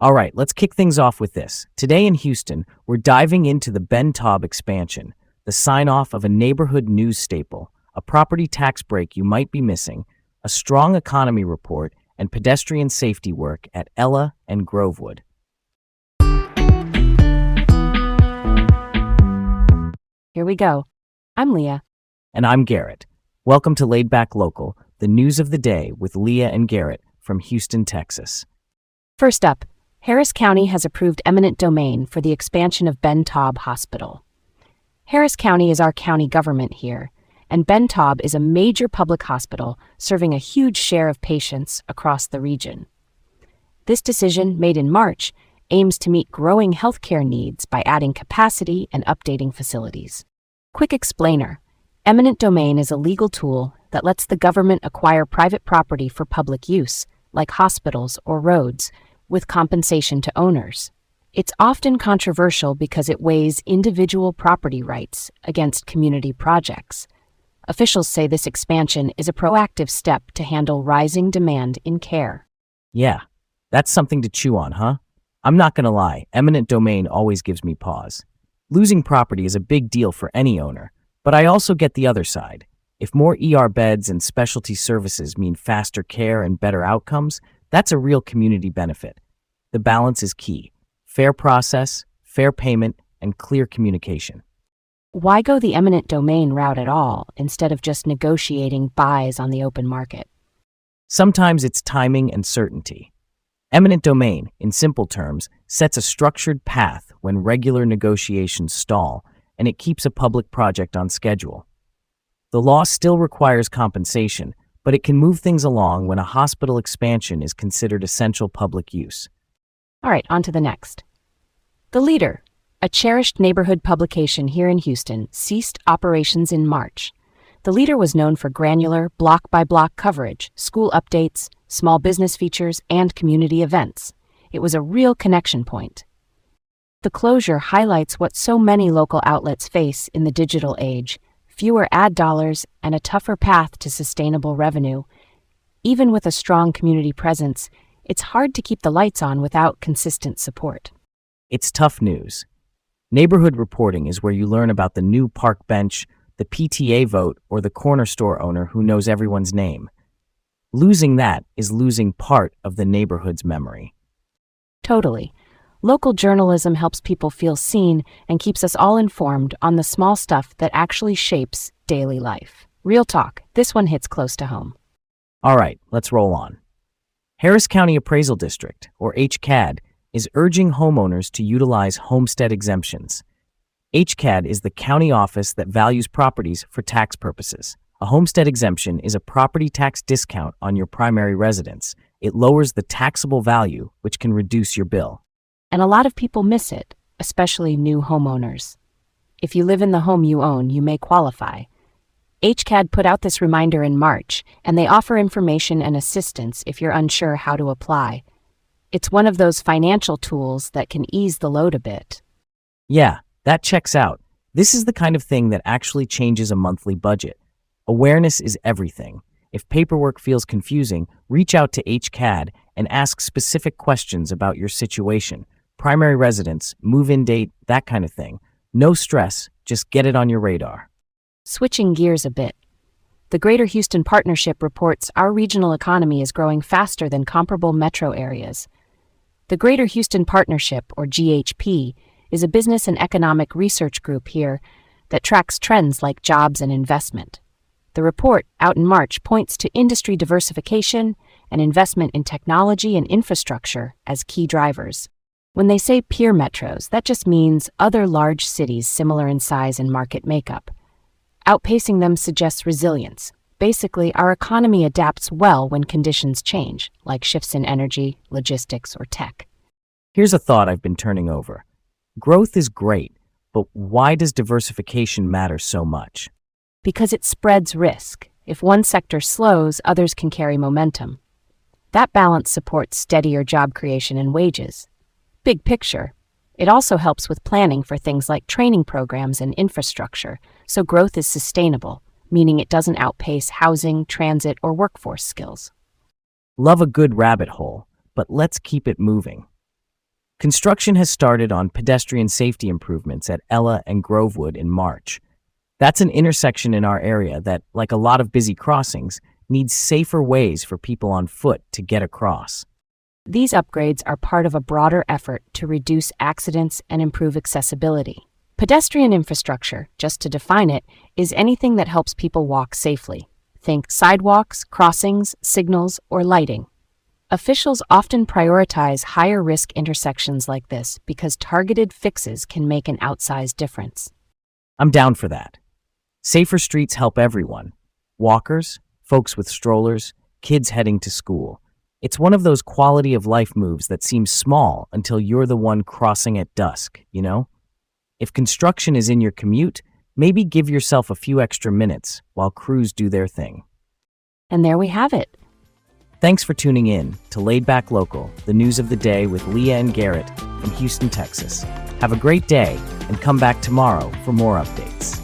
All right, let's kick things off with this. Today in Houston, we're diving into the Ben Taub expansion, the sign-off of a neighborhood news staple, a property tax break you might be missing, a strong economy report, and pedestrian safety work at Ella and Grovewood. Here we go. I'm Leah. And I'm Garrett. Welcome to Laid Back Local, the news of the day with Leah and Garrett from Houston, Texas. First up, Harris County has approved eminent domain for the expansion of Ben Taub Hospital. Harris County is our county government here, and Ben Taub is a major public hospital serving a huge share of patients across the region. This decision, made in March, aims to meet growing healthcare needs by adding capacity and updating facilities. Quick explainer: eminent domain is a legal tool that lets the government acquire private property for public use, like hospitals or roads, with compensation to owners. It's often controversial because it weighs individual property rights against community projects. Officials say this expansion is a proactive step to handle rising demand in care. Yeah, that's something to chew on, huh? I'm not gonna lie, eminent domain always gives me pause. Losing property is a big deal for any owner, but I also get the other side. If more ER beds and specialty services mean faster care and better outcomes, that's a real community benefit. The balance is key: fair process, fair payment, and clear communication. Why go the eminent domain route at all instead of just negotiating buys on the open market? Sometimes it's timing and certainty. Eminent domain, in simple terms, sets a structured path when regular negotiations stall, and it keeps a public project on schedule. The law still requires compensation, but it can move things along when a hospital expansion is considered essential public use. All right, on to the next. The Leader, a cherished neighborhood publication here in Houston, ceased operations in March. The Leader was known for granular, block-by-block coverage, school updates, small business features, and community events. It was a real connection point. The closure highlights what so many local outlets face in the digital age: fewer ad dollars and a tougher path to sustainable revenue. Even with a strong community presence, it's hard to keep the lights on without consistent support. It's tough news. Neighborhood reporting is where you learn about the new park bench, the PTA vote, or the corner store owner who knows everyone's name. Losing that is losing part of the neighborhood's memory. Totally. Local journalism helps people feel seen and keeps us all informed on the small stuff that actually shapes daily life. Real talk, this one hits close to home. All right, let's roll on. Harris County Appraisal District, or HCAD, is urging homeowners to utilize homestead exemptions. HCAD is the county office that values properties for tax purposes. A homestead exemption is a property tax discount on your primary residence. It lowers the taxable value, which can reduce your bill. And a lot of people miss it, especially new homeowners. If you live in the home you own, you may qualify. HCAD put out this reminder in March, and they offer information and assistance if you're unsure how to apply. It's one of those financial tools that can ease the load a bit. Yeah, that checks out. This is the kind of thing that actually changes a monthly budget. Awareness is everything. If paperwork feels confusing, reach out to HCAD and ask specific questions about your situation. Primary residence, move-in date, that kind of thing. No stress, just get it on your radar. Switching gears a bit. The Greater Houston Partnership reports our regional economy is growing faster than comparable metro areas. The Greater Houston Partnership, or GHP, is a business and economic research group here that tracks trends like jobs and investment. The report, out in March, points to industry diversification and investment in technology and infrastructure as key drivers. When they say peer metros, that just means other large cities similar in size and market makeup. Outpacing them suggests resilience. Basically, our economy adapts well when conditions change, like shifts in energy, logistics, or tech. Here's a thought I've been turning over. Growth is great, but why does diversification matter so much? Because it spreads risk. If one sector slows, others can carry momentum. That balance supports steadier job creation and wages. Big picture. It also helps with planning for things like training programs and infrastructure, so growth is sustainable, meaning it doesn't outpace housing, transit, or workforce skills. Love a good rabbit hole, but let's keep it moving. Construction has started on pedestrian safety improvements at Ella and Grovewood in March. That's an intersection in our area that, like a lot of busy crossings, needs safer ways for people on foot to get across. These upgrades are part of a broader effort to reduce accidents and improve accessibility. Pedestrian infrastructure, just to define it, is anything that helps people walk safely. Think sidewalks, crossings, signals, or lighting. Officials often prioritize higher-risk intersections like this because targeted fixes can make an outsized difference. I'm down for that. Safer streets help everyone. Walkers, folks with strollers, kids heading to school. It's one of those quality of life moves that seems small until you're the one crossing at dusk, you know? If construction is in your commute, maybe give yourself a few extra minutes while crews do their thing. And there we have it. Thanks for tuning in to Laid Back Local, the news of the day with Leah and Garrett from Houston, Texas. Have a great day and come back tomorrow for more updates.